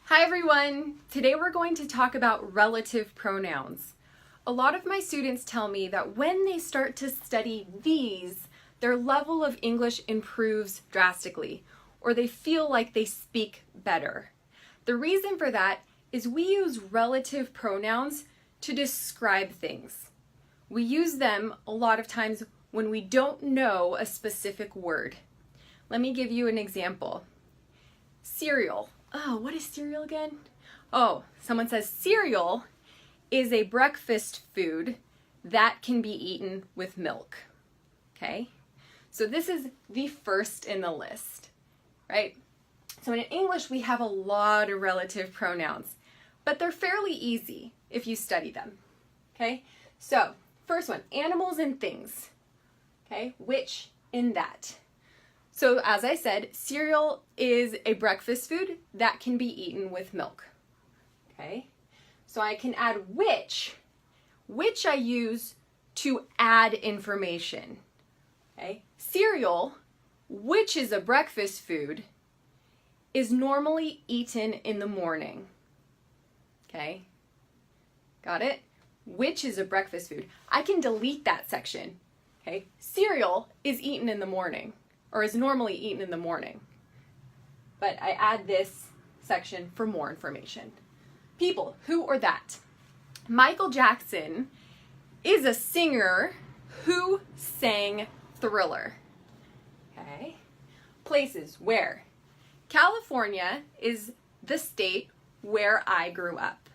Hi everyone! Today we're going to talk about relative pronouns. A lot of my students tell me that when they start to study these, their level of English improves drastically, or they feel like they speak better. The reason for that is we use relative pronouns to describe things. We use them a lot of times when we don't know a specific word. Let me give you an example. Cereal. Oh, what is cereal again? Oh, someone says cereal is a breakfast food that can be eaten with milk. Okay? So this is the first in the list, right? So in English, we have a lot of relative pronouns, but they're fairly easy if you study them. Okay? So, first one, animals and things. Okay? Which in that. So as I said, cereal is a breakfast food that can be eaten with milk. Okay? So I can add which I use to add information. Okay? Cereal, which is a breakfast food, is normally eaten in the morning. Okay? Got it? Which is a breakfast food. I can delete that section. Okay? Cereal is eaten in the morning, or is normally eaten in the morning. But I add this section for more information. People, who or that. Michael Jackson is a singer who sang Thriller. Okay. Places, where. California is the state where I grew up.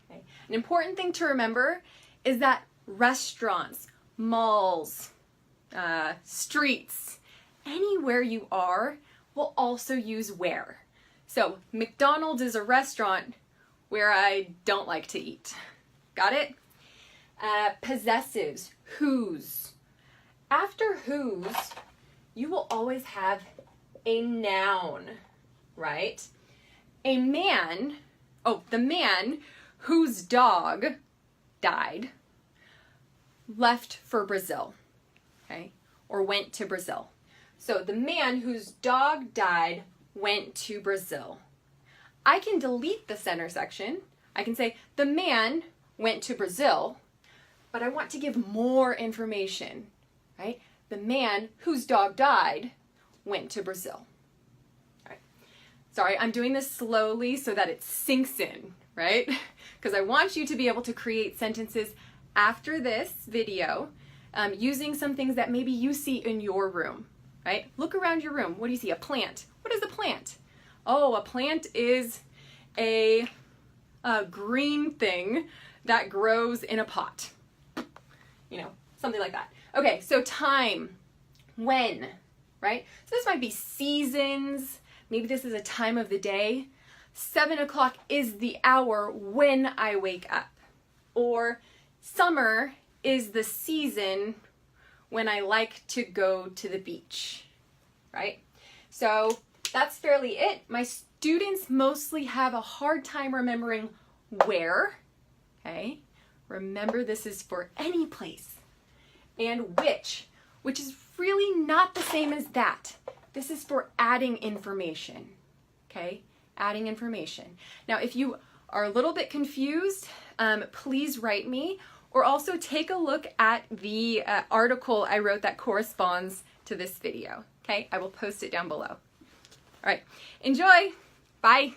Okay. An important thing to remember is that restaurants, malls, streets, anywhere you are will also use where. So McDonald's is a restaurant where I don't like to eat. Got it? Possessives, whose. After whose, you will always have a noun, right? A man, the man whose dog died left for Brazil, okay? Or went to Brazil. So the man whose dog died went to Brazil. I can delete the center section. I can say the man went to Brazil, but I want to give more information, right? The man whose dog died went to Brazil. All right. Sorry, I'm doing this slowly so that it sinks in, right? Because I want you to be able to create sentences after this video using some things that maybe you see in your room. Right? Look around your room. What do you see? A plant. What is a plant? Oh, a plant is a green thing that grows in a pot. You know, something like that. Okay, so time. When, right? So this might be seasons. Maybe this is a time of the day. 7 o'clock is the hour when I wake up. Or summer is the season when I like to go to the beach, right? So that's fairly it. My students mostly have a hard time remembering where, okay? Remember, this is for any place. And which is really not the same as that. This is for adding information, okay? Adding information. Now, if you are a little bit confused, please write me. Or also take a look at the article I wrote that corresponds to this video. Okay, I will post it down below. All right, enjoy. Bye.